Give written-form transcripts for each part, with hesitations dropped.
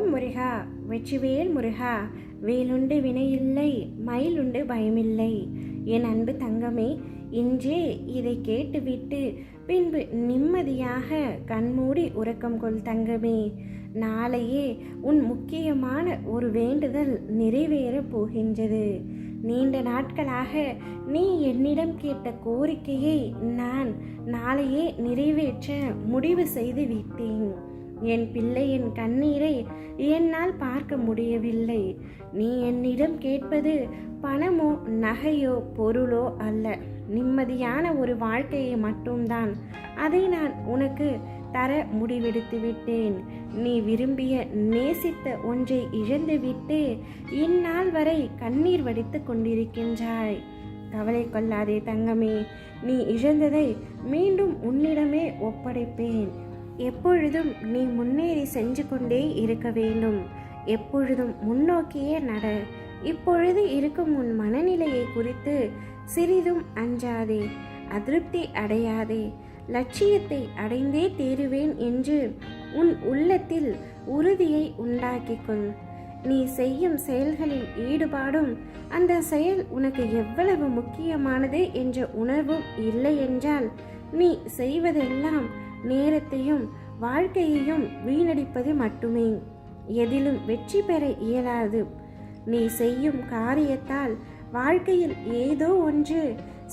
ஓம் முருகா, வெற்றிவேல் முருகா. வேலுண்டு வினையில்லை, மயிலுண்டு பயமில்லை. என் அன்பு தங்கமே, இன்றே இதை கேட்டுவிட்டு பின்பு நிம்மதியாக கண்மூடி உறக்கம் கொள் தங்கமே. நாளையே உன் முக்கியமான ஒரு வேண்டுதல் நிறைவேறப் போகின்றது. நீண்ட நாட்களாக நீ என்னிடம் கேட்ட கோரிக்கையை நான் நாளையே நிறைவேற்ற முடிவு செய்து விட்டேன். என் பிள்ளையின் கண்ணீரை என்னால் பார்க்க முடியவில்லை. நீ என்னிடம் கேட்பது பணமோ நகையோ பொருளோ அல்ல, நிம்மதியான ஒரு வாழ்க்கையை மட்டும்தான். அதை நான் உனக்கு தர முடிவெடுத்து விட்டேன். நீ விரும்பிய நேசித்த ஒன்றை இழந்துவிட்டு இந்நாள் வரை கண்ணீர் வடித்து கொண்டிருக்கின்றாய். கவலை கொள்ளாதே தங்கமே, நீ இழந்ததை மீண்டும் உன்னிடமே ஒப்படைப்பேன். எப்பொழுதும் நீ முன்னேறி சென்று கொண்டே இருக்க வேண்டும். எப்பொழுதும் முன்னோக்கியே நட. இப்பொழுது இருக்கும் உன் மனநிலையை குறித்து சிறிதும் அஞ்சாதே, அதிருப்தி அடையாதே. லட்சியத்தை அடைந்தே தீருவேன் என்று உன் உள்ளத்தில் உறுதியை உண்டாக்கிக்கொள். நீ செய்யும் செயல்களில் ஈடுபாடும் அந்த செயல் உனக்கு எவ்வளவு முக்கியமானது என்ற உணர்வும் இல்லை என்றால் நீ செய்வதெல்லாம் நேரத்தையும் வாழ்க்கையையும் வீணடிப்பது மட்டுமே. எதிலும் வெற்றி பெற இயலாது. நீ செய்யும் காரியத்தால் வாழ்க்கையில் ஏதோ ஒன்று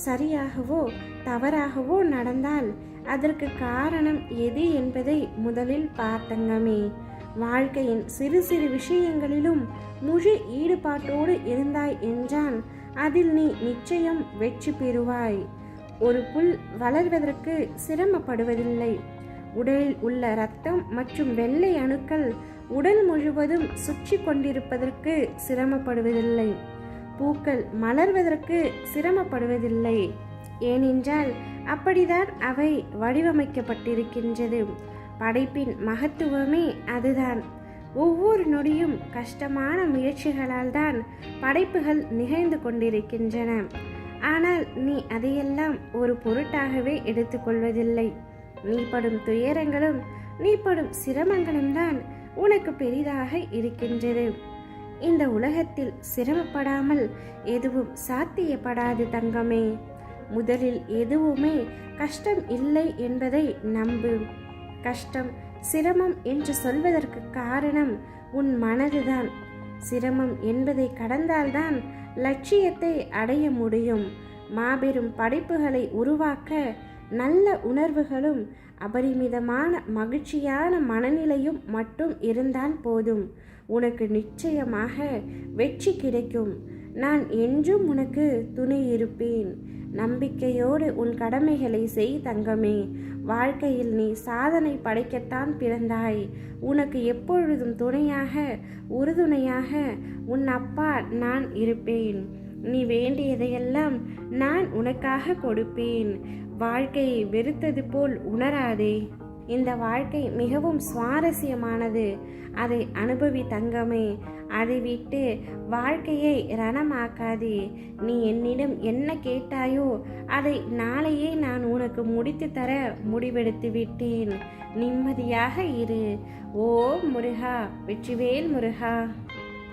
சரியாகவோ தவறாகவோ நடந்தால் அதற்கு காரணம் எது என்பதை முதலில் பார்த்தங்கமே. வாழ்க்கையின் சிறு சிறு விஷயங்களிலும் முழு ஈடுபாட்டோடு இருந்தாய் என்றால் அதில் நீ நிச்சயம் வெற்றி பெறுவாய். ஒரு புல் வளர்வதற்கு சிரமப்படுவதில்லை. உடலில் உள்ள இரத்தம் மற்றும் வெள்ளை அணுக்கள் உடல் முழுவதும் சுற்றி கொண்டிருப்பதற்கு சிரமப்படுவதில்லை. பூக்கள் மலர்வதற்கு சிரமப்படுவதில்லை. ஏனென்றால் அப்படிதான் அவை வடிவமைக்கப்பட்டிருக்கின்றது. படைப்பின் மகத்துவமே அதுதான். ஒவ்வொரு நொடியும் கஷ்டமான முயற்சிகளால் தான் படைப்புகள் நிகழ்ந்து கொண்டிருக்கின்றன. ஆனால் நீ அதையெல்லாம் ஒரு பொருட்டாகவே எடுத்துக்கொள்வதில்லை. நீ படும் துயரங்களும் நீ படும் சிரமங்களும் தான் உனக்கு பெரிதாக இருக்கின்றது. இந்த உலகத்தில் சிரமப்படாமல் எதுவும் சாத்தியப்படாது தங்கமே. முதலில் எதுவுமே கஷ்டம் இல்லை என்பதை நம்பு. கஷ்டம் சிரமம் என்று சொல்வதற்கு காரணம் உன் மனதுதான். சிரமம் என்பதை கடந்தால்தான் லட்சியத்தை அடைய முடியும். மாபெரும் படைப்புகளை உருவாக்க நல்ல உணர்வுகளும் அபரிமிதமான மகிழ்ச்சியான மனநிலையும் மட்டும் இருந்தால் போதும். உனக்கு நிச்சயமாக வெற்றி கிடைக்கும். நான் என்றும் உனக்கு துணை இருப்பேன். நம்பிக்கையோடு உன் கடமைகளை செய் தங்கமே. வாழ்க்கையில் நீ சாதனை படைக்கத்தான் பிறந்தாய். உனக்கு எப்பொழுதும் துணையாக உறுதுணையாக உன் அப்பா நான் இருப்பேன். நீ வேண்டியதையெல்லாம் நான் உனக்காக கொடுப்பேன். வாழ்க்கையை வெறுத்தது போல் உணராதே. இந்த வாழ்க்கை மிகவும் சுவாரஸ்யமானது. அதை அனுபவி தங்கமே. அதை விட்டு வாழ்க்கையை ரணமாக்காதே. நீ என்னிடம் என்ன கேட்டாயோ அதை நாளையே நான் உனக்கு முடித்து தர முடிவெடுத்து விட்டேன். நிம்மதியாக இரு. ஓம் முருகா, வெற்றிவேல் முருகா.